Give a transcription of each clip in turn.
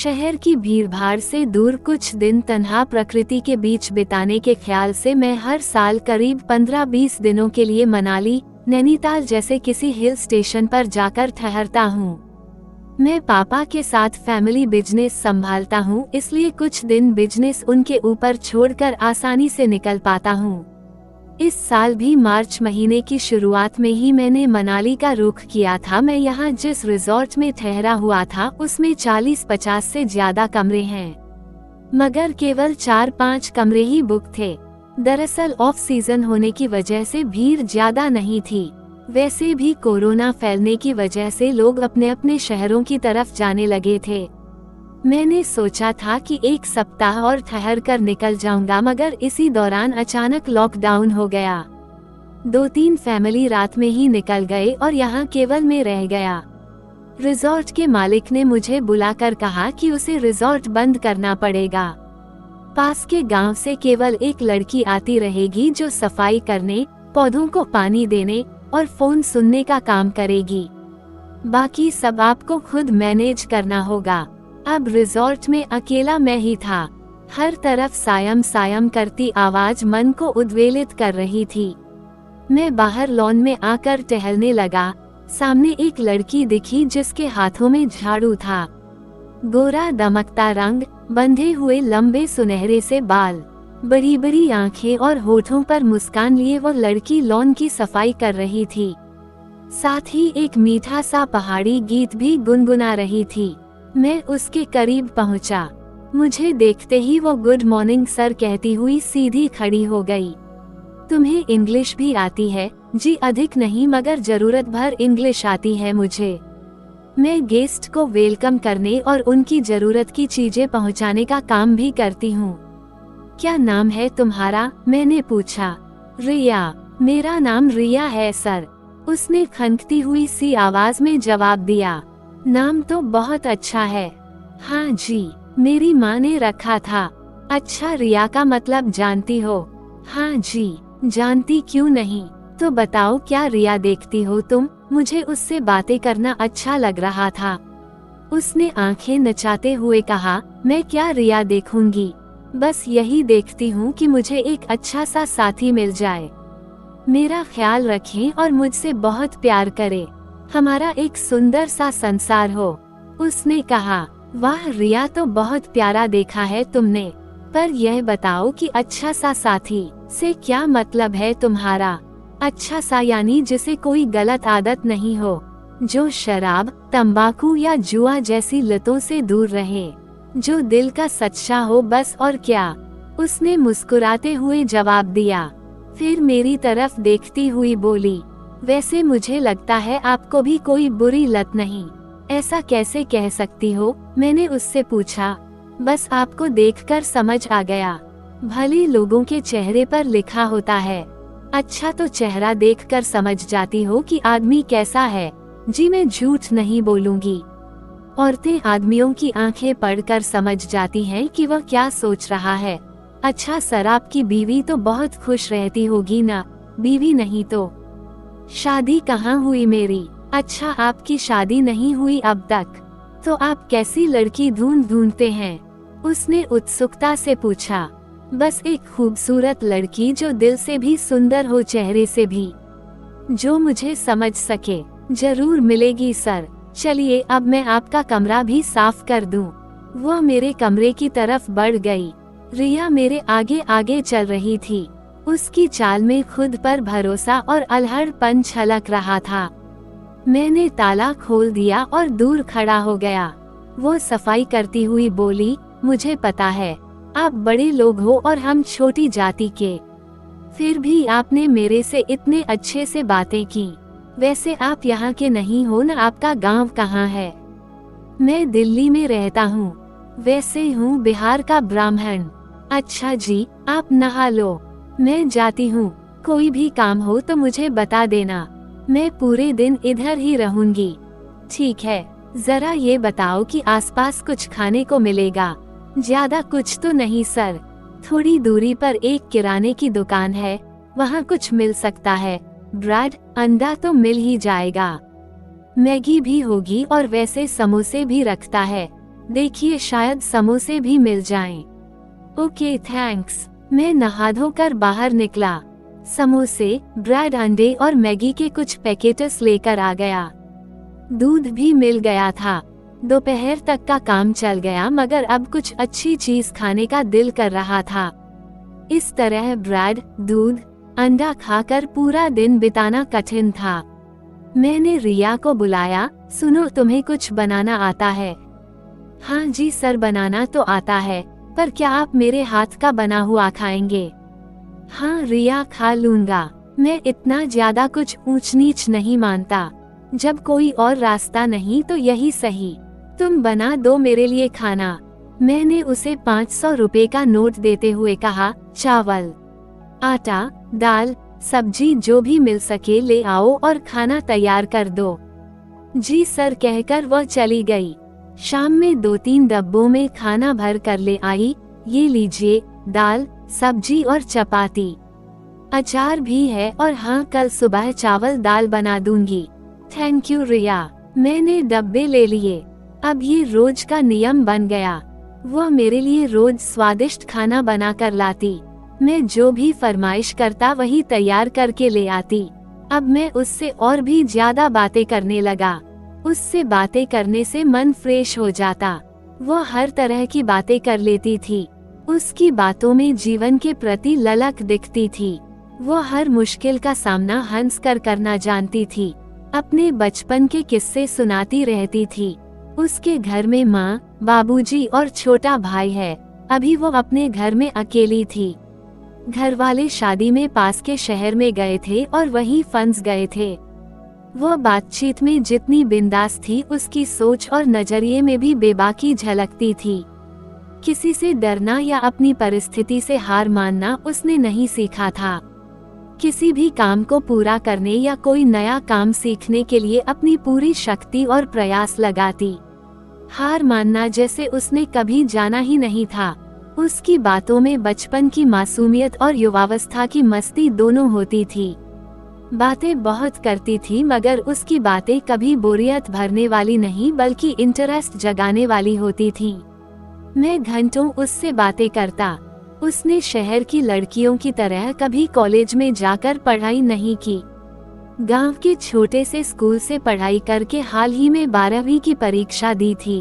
शहर की भीड़भाड़ से दूर कुछ दिन तन्हा प्रकृति के बीच बिताने के ख्याल से मैं हर साल करीब 15-20 दिनों के लिए मनाली, नैनीताल जैसे किसी हिल स्टेशन पर जाकर ठहरता हूँ। मैं पापा के साथ फैमिली बिजनेस संभालता हूँ, इसलिए कुछ दिन बिजनेस उनके ऊपर छोड़कर आसानी से निकल पाता हूँ। इस साल भी मार्च महीने की शुरुआत में ही मैंने मनाली का रुख किया था। मैं यहाँ जिस रिजॉर्ट में ठहरा हुआ था उसमें 40-50 से ज्यादा कमरे हैं, मगर केवल 4-5 कमरे ही बुक थे। दरअसल ऑफ सीजन होने की वजह से भीड़ ज्यादा नहीं थी। वैसे भी कोरोना फैलने की वजह से लोग अपने अपने शहरों की तरफ जाने लगे थे। मैंने सोचा था कि एक सप्ताह और ठहर कर निकल जाऊंगा, मगर इसी दौरान अचानक लॉकडाउन हो गया। 2-3 फैमिली रात में ही निकल गए और यहाँ केवल मैं रह गया। रिजॉर्ट के मालिक ने मुझे बुलाकर कहा कि उसे रिजॉर्ट बंद करना पड़ेगा। पास के गांव से केवल एक लड़की आती रहेगी जो सफाई करने, पौधों को पानी देने और फोन सुनने का काम करेगी। बाकी सब आपको खुद मैनेज करना होगा। अब रिजॉर्ट में अकेला मैं ही था। हर तरफ सायम सायम करती आवाज मन को उद्वेलित कर रही थी। मैं बाहर लॉन में आकर टहलने लगा। सामने एक लड़की दिखी जिसके हाथों में झाड़ू था। गोरा दमकता रंग, बंधे हुए लंबे सुनहरे से बाल, बड़ी बड़ी आंखें और होठों पर मुस्कान लिए वो लड़की लॉन की सफाई कर रही थी। साथ ही एक मीठा सा पहाड़ी गीत भी गुनगुना रही थी। मैं उसके करीब पहुंचा। मुझे देखते ही वो गुड मॉर्निंग सर कहती हुई सीधी खड़ी हो गई। तुम्हें इंग्लिश भी आती है? जी अधिक नहीं, मगर जरूरत भर इंग्लिश आती है मुझे। मैं गेस्ट को वेलकम करने और उनकी जरूरत की चीजें पहुंचाने का काम भी करती हूँ। क्या नाम है तुम्हारा? मैंने पूछा। रिया। मेरा नाम रिया है सर, उसने खनकती हुई सी आवाज में जवाब दिया। नाम तो बहुत अच्छा है। हाँ जी, मेरी माँ ने रखा था। अच्छा, रिया का मतलब जानती हो? हाँ जी, जानती क्यों नहीं। तो बताओ, क्या रिया देखती हो तुम? मुझे उससे बातें करना अच्छा लग रहा था। उसने आंखें नचाते हुए कहा, मैं क्या रिया देखूंगी, बस यही देखती हूँ कि मुझे एक अच्छा सा साथी मिल जाए, मेरा ख्याल रखे और मुझसे बहुत प्यार करे, हमारा एक सुंदर सा संसार हो। उसने कहा। वाह रिया, तो बहुत प्यारा देखा है तुमने। पर यह बताओ कि अच्छा सा साथी से क्या मतलब है तुम्हारा? अच्छा सा यानी जिसे कोई गलत आदत नहीं हो, जो शराब, तंबाकू या जुआ जैसी लतों से दूर रहे, जो दिल का सच्चा हो, बस और क्या। उसने मुस्कुराते हुए जवाब दिया। फिर मेरी तरफ देखती हुई बोली, वैसे मुझे लगता है आपको भी कोई बुरी लत नहीं। ऐसा कैसे कह सकती हो? मैंने उससे पूछा। बस आपको देखकर समझ आ गया। भले लोगों के चेहरे पर लिखा होता है। अच्छा, तो चेहरा देखकर समझ जाती हो कि आदमी कैसा है? जी मैं झूठ नहीं बोलूंगी। औरतें आदमियों की आंखें पढ़कर समझ जाती हैं कि वह क्या सोच रहा है। अच्छा सर, आपकी बीवी तो बहुत खुश रहती होगी ना? बीवी नहीं तो शादी कहाँ हुई मेरी? अच्छा, आपकी शादी नहीं हुई अब तक? तो आप कैसी लड़की ढूंढते हैं? उसने उत्सुकता से पूछा। बस एक खूबसूरत लड़की जो दिल से भी सुंदर हो, चेहरे से भी, जो मुझे समझ सके। जरूर मिलेगी सर। चलिए अब मैं आपका कमरा भी साफ कर दूं। वो मेरे कमरे की तरफ बढ़ गई। रिया मेरे आगे आगे चल रही थी। उसकी चाल में खुद पर भरोसा और अल्हड़पन झलक रहा था। मैंने ताला खोल दिया और दूर खड़ा हो गया। वो सफाई करती हुई बोली, मुझे पता है आप बड़े लोग हो और हम छोटी जाति के, फिर भी आपने मेरे से इतने अच्छे से बातें की। वैसे आप यहाँ के नहीं हो न? आपका गांव कहाँ है? मैं दिल्ली में रहता हूँ। वैसे हूँ बिहार का ब्राह्मण। अच्छा जी, आप नहा लो, मैं जाती हूँ। कोई भी काम हो तो मुझे बता देना, मैं पूरे दिन इधर ही रहूंगी। ठीक है। जरा ये बताओ कि आसपास कुछ खाने को मिलेगा? ज्यादा कुछ तो नहीं सर, थोड़ी दूरी पर एक किराने की दुकान है, वहाँ कुछ मिल सकता है। ब्रेड, अंडा तो मिल ही जाएगा। मैगी भी होगी और वैसे समोसे भी रखता है। देखिए शायद समोसे भी मिल जाएं। Okay thanks. मैं नहा धोकर बाहर निकला। समोसे, ब्रेड, अंडे और मैगी के कुछ पैकेट्स लेकर आ गया। दूध भी मिल गया था। दोपहर तक का काम चल गया, मगर अब कुछ अच्छी चीज खाने का दिल कर रहा था। इस तरह ब्रेड, दूध, अंडा खाकर पूरा दिन बिताना कठिन था। मैंने रिया को बुलाया। सुनो, तुम्हें कुछ बनाना आता है? हाँ जी सर, बनाना तो आता है, पर क्या आप मेरे हाथ का बना हुआ खाएंगे? हाँ रिया, खा लूंगा। मैं इतना ज्यादा कुछ ऊंच नीच नहीं मानता। जब कोई और रास्ता नहीं तो यही सही। तुम बना दो मेरे लिए खाना। मैंने उसे 500 रुपए का नोट देते हुए कहा। चावल, आटा, दाल, सब्जी जो भी मिल सके ले आओ और खाना तैयार कर दो। जी सर कहकर वह चली गई। शाम में 2-3 डब्बों में खाना भर कर ले आई। ये लीजिए, दाल, सब्जी और चपाती। अचार भी है, और हाँ, कल सुबह चावल दाल बना दूंगी। थैंक यू रिया। मैंने डब्बे ले लिए। अब ये रोज का नियम बन गया। वह मेरे लिए रोज स्वादिष्ट खाना बना कर लाती। मैं जो भी फरमाइश करता वही तैयार करके ले आती। अब मैं उससे और भी ज्यादा बातें करने लगा। उससे बातें करने से मन फ्रेश हो जाता। वह हर तरह की बातें कर लेती थी। उसकी बातों में जीवन के प्रति ललक दिखती थी। वह हर मुश्किल का सामना हंस कर करना जानती थी। अपने बचपन के किस्से सुनाती रहती थी। उसके घर में माँ, बाबूजी और छोटा भाई है। अभी वो अपने घर में अकेली थी। घर वाले शादी में पास के शहर में गए थे और वहीं फंस गए थे। वह बातचीत में जितनी बिंदास थी, उसकी सोच और नजरिए में भी बेबाकी झलकती थी। किसी से डरना या अपनी परिस्थिति से हार मानना उसने नहीं सीखा था। किसी भी काम को पूरा करने या कोई नया काम सीखने के लिए अपनी पूरी शक्ति और प्रयास लगाती। हार मानना जैसे उसने कभी जाना ही नहीं था। उसकी बातों में बचपन की मासूमियत और युवावस्था की मस्ती दोनों होती थी। बातें बहुत करती थी, मगर उसकी बातें कभी बोरियत भरने वाली नहीं बल्कि इंटरेस्ट जगाने वाली होती थी। मैं घंटों उससे बातें करता। उसने शहर की लड़कियों की तरह कभी कॉलेज में जाकर पढ़ाई नहीं की। गांव के छोटे से स्कूल से पढ़ाई करके हाल ही में 12वीं की परीक्षा दी थी,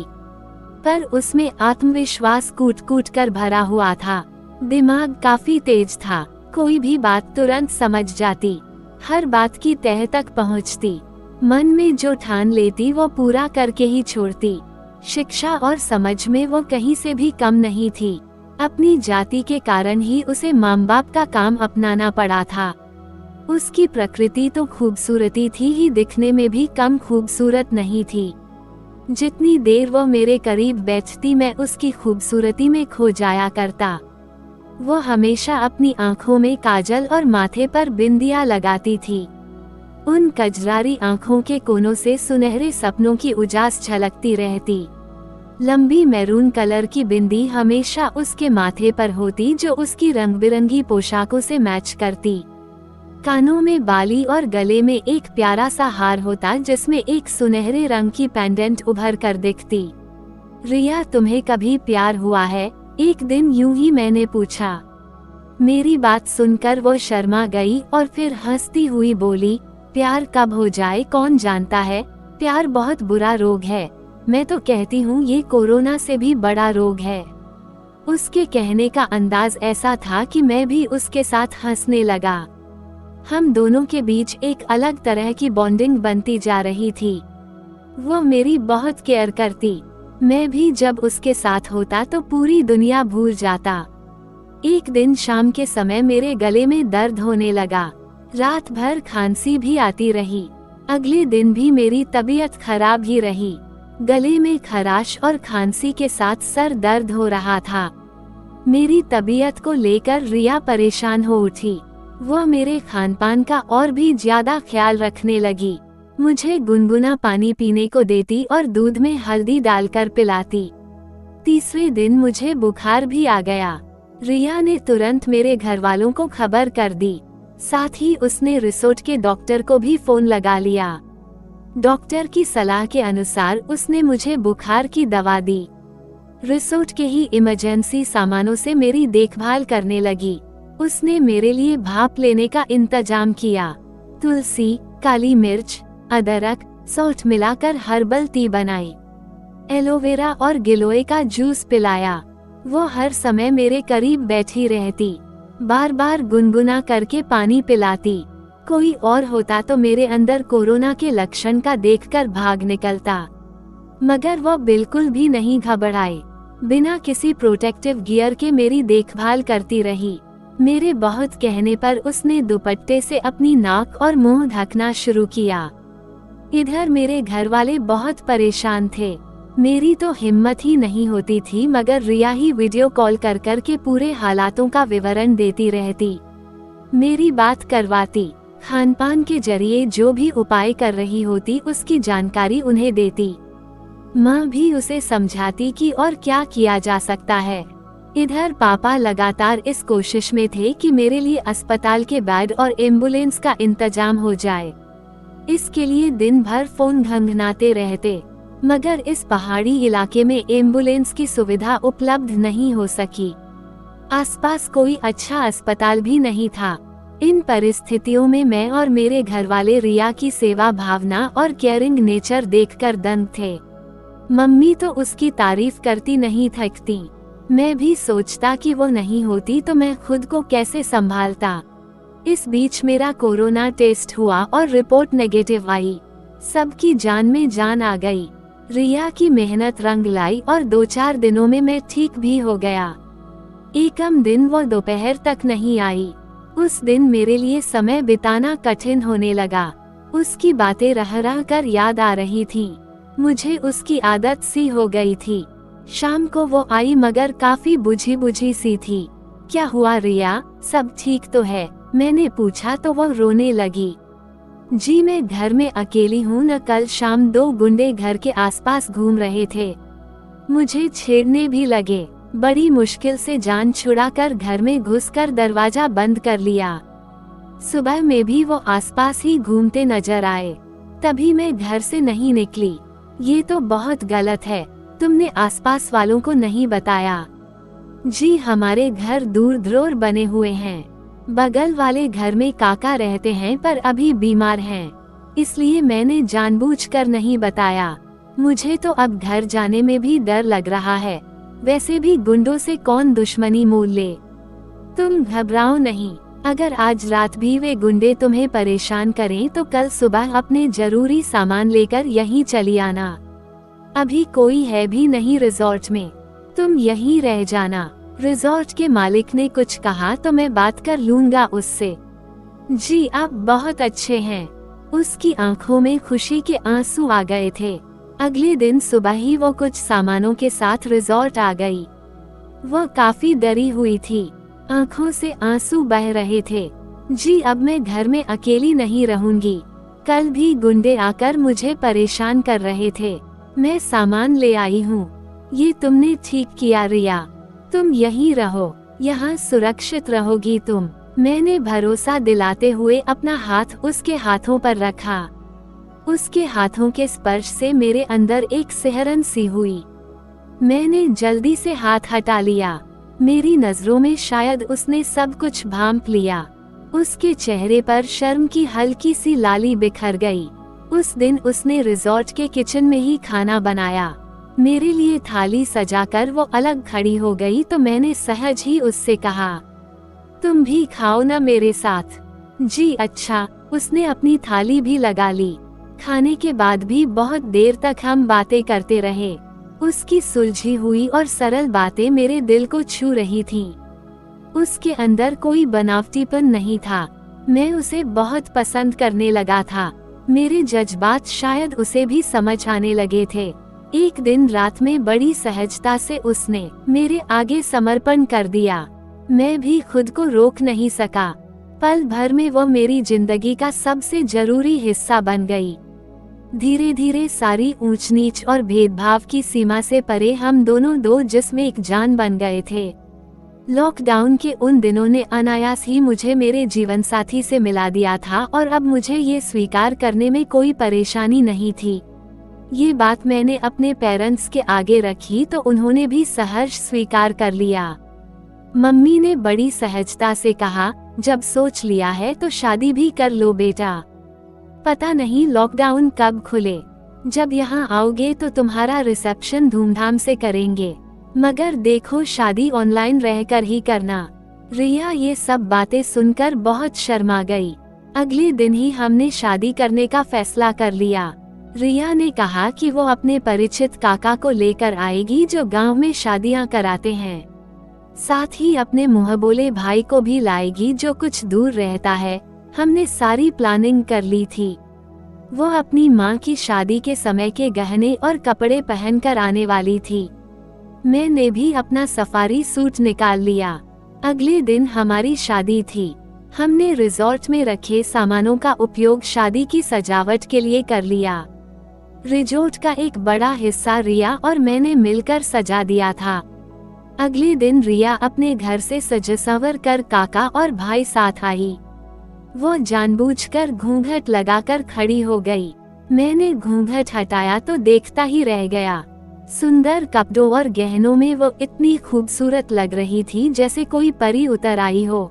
पर उसमें आत्मविश्वास कूट कूट कर भरा हुआ था। दिमाग काफी तेज था। कोई भी बात तुरंत समझ जाती, हर बात की तह तक पहुंचती। मन में जो ठान लेती वो पूरा करके ही छोड़ती। शिक्षा और समझ में वो कहीं से भी कम नहीं थी। अपनी जाति के कारण ही उसे माँ बाप का काम अपनाना पड़ा था। उसकी प्रकृति तो खूबसूरती थी ही, दिखने में भी कम खूबसूरत नहीं थी। जितनी देर वो मेरे करीब बैठती मैं उसकी खूबसूरती में खो जाया करता। वो हमेशा अपनी आंखों में काजल और माथे पर बिंदिया लगाती थी। उन कजरारी आंखों के कोनों से सुनहरे सपनों की उजास झलकती रहती। लंबी मैरून कलर की बिंदी हमेशा उसके माथे पर होती, जो उसकी रंग बिरंगी पोशाकों से मैच करती। कानों में बाली और गले में एक प्यारा सा हार होता, जिसमें एक सुनहरे रंग की पेंडेंट उभर कर दिखती। रिया, तुम्हें कभी प्यार हुआ है? एक दिन यूं ही मैंने पूछा। मेरी बात सुनकर वो शर्मा गई और फिर हंसती हुई बोली, प्यार कब हो जाए कौन जानता है। प्यार बहुत बुरा रोग है। मैं तो कहती हूँ ये कोरोना से भी बड़ा रोग है। उसके कहने का अंदाज ऐसा था कि मैं भी उसके साथ हंसने लगा। हम दोनों के बीच एक अलग तरह की बॉन्डिंग बनती जा रही थी। वो मेरी बहुत केयर करती। मैं भी जब उसके साथ होता तो पूरी दुनिया भूल जाता। एक दिन शाम के समय मेरे गले में दर्द होने लगा। रात भर खांसी भी आती रही। अगले दिन भी मेरी तबीयत खराब ही रही। गले में खराश और खांसी के साथ सर दर्द हो रहा था। मेरी तबीयत को लेकर रिया परेशान हो उठी। वह मेरे खानपान का और भी ज्यादा ख्याल रखने लगी। मुझे गुनगुना पानी पीने को देती और दूध में हल्दी डालकर पिलाती। तीसरे दिन मुझे बुखार भी आ गया। रिया ने तुरंत मेरे घर वालों को खबर कर दी। साथ ही उसने रिसोर्ट के डॉक्टर को भी फोन लगा लिया। डॉक्टर की सलाह के अनुसार उसने मुझे बुखार की दवा दी। रिसोर्ट के ही इमरजेंसी सामानों से मेरी देखभाल करने लगी। उसने मेरे लिए भाप लेने का इंतजाम किया। तुलसी, काली मिर्च, अदरक, सॉल्ट मिलाकर हर्बल टी बनाई। एलोवेरा और गिलोय का जूस पिलाया। वो हर समय मेरे करीब बैठी रहती, बार बार गुनगुना करके पानी पिलाती। कोई और होता तो मेरे अंदर कोरोना के लक्षण का देखकर भाग निकलता, मगर वो बिल्कुल भी नहीं घबराए। बिना किसी प्रोटेक्टिव गियर के मेरी देखभाल करती रही। मेरे बहुत कहने पर उसने दुपट्टे से अपनी नाक और मुंह ढकना शुरू किया। इधर मेरे घर वाले बहुत परेशान थे। मेरी तो हिम्मत ही नहीं होती थी, मगर रिया ही वीडियो कॉल कर कर के पूरे हालातों का विवरण देती रहती, मेरी बात करवाती, खान पान के जरिए जो भी उपाय कर रही होती उसकी जानकारी उन्हें देती। माँ भी उसे समझाती कि और क्या किया जा सकता है। इधर पापा लगातार इस कोशिश में थे कि मेरे लिए अस्पताल के बेड और एम्बुलेंस का इंतजाम हो जाए। इसके लिए दिन भर फोन घंघनाते रहते, मगर इस पहाड़ी इलाके में एम्बुलेंस की सुविधा उपलब्ध नहीं हो सकी। आसपास कोई अच्छा अस्पताल भी नहीं था। इन परिस्थितियों में मैं और मेरे घरवाले रिया की सेवा भावना और केयरिंग नेचर देखकर दंग थे। मम्मी तो उसकी तारीफ करती नहीं थकती। मैं भी सोचता कि वो नहीं होती तो मैं खुद को कैसे संभालता। इस बीच मेरा कोरोना टेस्ट हुआ और रिपोर्ट नेगेटिव आई। सबकी जान में जान आ गई। रिया की मेहनत रंग लाई और 2-4 दिनों में मैं ठीक भी हो गया। एकम दिन वो दोपहर तक नहीं आई। उस दिन मेरे लिए समय बिताना कठिन होने लगा। उसकी बातें रह रह कर याद आ रही थी। मुझे उसकी आदत सी हो गई थी। शाम को वो आई, मगर काफी बुझी बुझी सी थी। क्या हुआ रिया, सब ठीक तो है? मैंने पूछा तो वो रोने लगी। जी मैं घर में अकेली हूँ न। कल शाम 2 गुंडे घर के आसपास घूम रहे थे, मुझे छेड़ने भी लगे। बड़ी मुश्किल से जान छुड़ाकर घर में घुसकर दरवाजा बंद कर लिया। सुबह में भी वो आसपास ही घूमते नजर आए, तभी मैं घर से नहीं निकली। ये तो बहुत गलत है। तुमने आसपास वालों को नहीं बताया? जी हमारे घर दूर दूर बने हुए हैं। बगल वाले घर में काका रहते हैं पर अभी बीमार हैं, इसलिए मैंने जानबूझकर नहीं बताया। मुझे तो अब घर जाने में भी डर लग रहा है। वैसे भी गुंडों से कौन दुश्मनी मोल ले। तुम घबराओ नहीं। अगर आज रात भी वे गुंडे तुम्हें परेशान करें तो कल सुबह अपने जरूरी सामान लेकर यहीं चली आना। अभी कोई है भी नहीं रिजॉर्ट में, तुम यहीं रह जाना। रिजॉर्ट के मालिक ने कुछ कहा तो मैं बात कर लूंगा उससे। जी आप बहुत अच्छे हैं। उसकी आंखों में खुशी के आंसू आ गए थे। अगले दिन सुबह ही वो कुछ सामानों के साथ रिजॉर्ट आ गई। वो काफी डरी हुई थी, आंखों से आंसू बह रहे थे। जी अब मैं घर में अकेली नहीं रहूंगी। कल भी गुंडे आकर मुझे परेशान कर रहे थे। मैं सामान ले आई हूँ। ये तुमने ठीक किया रिया, तुम यहीं रहो, यहाँ सुरक्षित रहोगी तुम। मैंने भरोसा दिलाते हुए अपना हाथ उसके हाथों पर रखा। उसके हाथों के स्पर्श से मेरे अंदर एक सिहरन सी हुई। मैंने जल्दी से हाथ हटा लिया। मेरी नजरों में शायद उसने सब कुछ भांप लिया। उसके चेहरे पर शर्म की हल्की सी लाली बिखर गई। उस दिन उसने रिजॉर्ट के किचन में ही खाना बनाया। मेरे लिए थाली सजाकर वो अलग खड़ी हो गई तो मैंने सहज ही उससे कहा, तुम भी खाओ ना मेरे साथ। जी अच्छा। उसने अपनी थाली भी लगा ली। खाने के बाद भी बहुत देर तक हम बातें करते रहे। उसकी सुलझी हुई और सरल बातें मेरे दिल को छू रही थीं। उसके अंदर कोई बनावटीपन नहीं था। मैं उसे बहुत पसंद करने लगा था। मेरे जज्बात शायद उसे भी समझ आने लगे थे। एक दिन रात में बड़ी सहजता से उसने मेरे आगे समर्पण कर दिया। मैं भी खुद को रोक नहीं सका। पल भर में वो मेरी जिंदगी का सबसे जरूरी हिस्सा बन गई। धीरे धीरे सारी ऊंच नीच और भेदभाव की सीमा से परे हम दोनों दो जिस्म एक जान बन गए थे। लॉकडाउन के उन दिनों ने अनायास ही मुझे मेरे जीवन साथी से मिला दिया था और अब मुझे ये स्वीकार करने में कोई परेशानी नहीं थी। ये बात मैंने अपने पेरेंट्स के आगे रखी तो उन्होंने भी सहर्ष स्वीकार कर लिया। मम्मी ने बड़ी सहजता से कहा, जब सोच लिया है तो शादी भी कर लो बेटा। पता नहीं लॉकडाउन कब खुले, जब यहाँ आओगे तो तुम्हारा रिसेप्शन धूमधाम से करेंगे, मगर देखो शादी ऑनलाइन रहकर ही करना। रिया ये सब बातें सुनकर बहुत शर्मा गई। अगले दिन ही हमने शादी करने का फैसला कर लिया। रिया ने कहा कि वो अपने परिचित काका को लेकर आएगी जो गांव में शादियां कराते हैं, साथ ही अपने मुंहबोले भाई को भी लाएगी जो कुछ दूर रहता है। हमने सारी प्लानिंग कर ली थी। वो अपनी माँ की शादी के समय के गहने और कपड़े पहनकर आने वाली थी। मैंने भी अपना सफारी सूट निकाल लिया। अगले दिन हमारी शादी थी। हमने रिजॉर्ट में रखे सामानों का उपयोग शादी की सजावट के लिए कर लिया। रिजॉर्ट का एक बड़ा हिस्सा रिया और मैंने मिलकर सजा दिया था। अगले दिन रिया अपने घर से सज-संवर कर काका और भाई साथ आई। वो जानबूझकर घूंघट लगाकर खड़ी हो गई। मैंने घूंघट हटाया तो देखता ही रह गया। सुंदर कपड़ों और गहनों में वो इतनी खूबसूरत लग रही थी जैसे कोई परी उतर आई हो।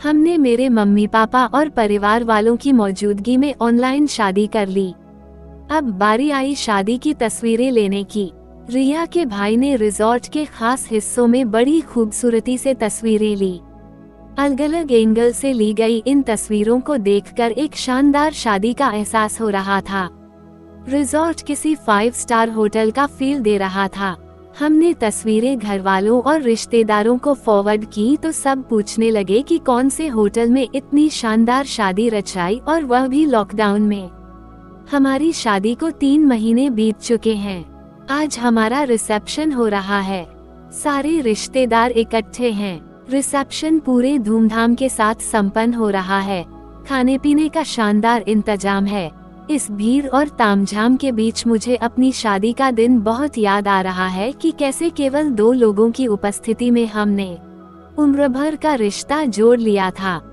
हमने मेरे मम्मी पापा और परिवार वालों की मौजूदगी में ऑनलाइन शादी कर ली। अब बारी आई शादी की तस्वीरें लेने की। रिया के भाई ने रिजॉर्ट के खास हिस्सों में बड़ी खूबसूरती से तस्वीरें ली। अलग-अलग एंगल से ली गई इन तस्वीरों को देखकर एक शानदार शादी का एहसास हो रहा था। रिजॉर्ट किसी 5 स्टार होटल का फील दे रहा था। हमने तस्वीरें घर वालों और रिश्तेदारों को फॉरवर्ड की तो सब पूछने लगे कि कौन से होटल में इतनी शानदार शादी रचाई, और वह भी लॉकडाउन में। हमारी शादी को 3 महीने बीत चुके हैं। आज हमारा रिसेप्शन हो रहा है। सारे रिश्तेदार इकट्ठे हैं। रिसेप्शन पूरे धूमधाम के साथ संपन्न हो रहा है। खाने पीने का शानदार इंतजाम है। इस भीड़ और तामझाम के बीच मुझे अपनी शादी का दिन बहुत याद आ रहा है कि कैसे केवल 2 लोगों की उपस्थिति में हमने उम्र भर का रिश्ता जोड़ लिया था।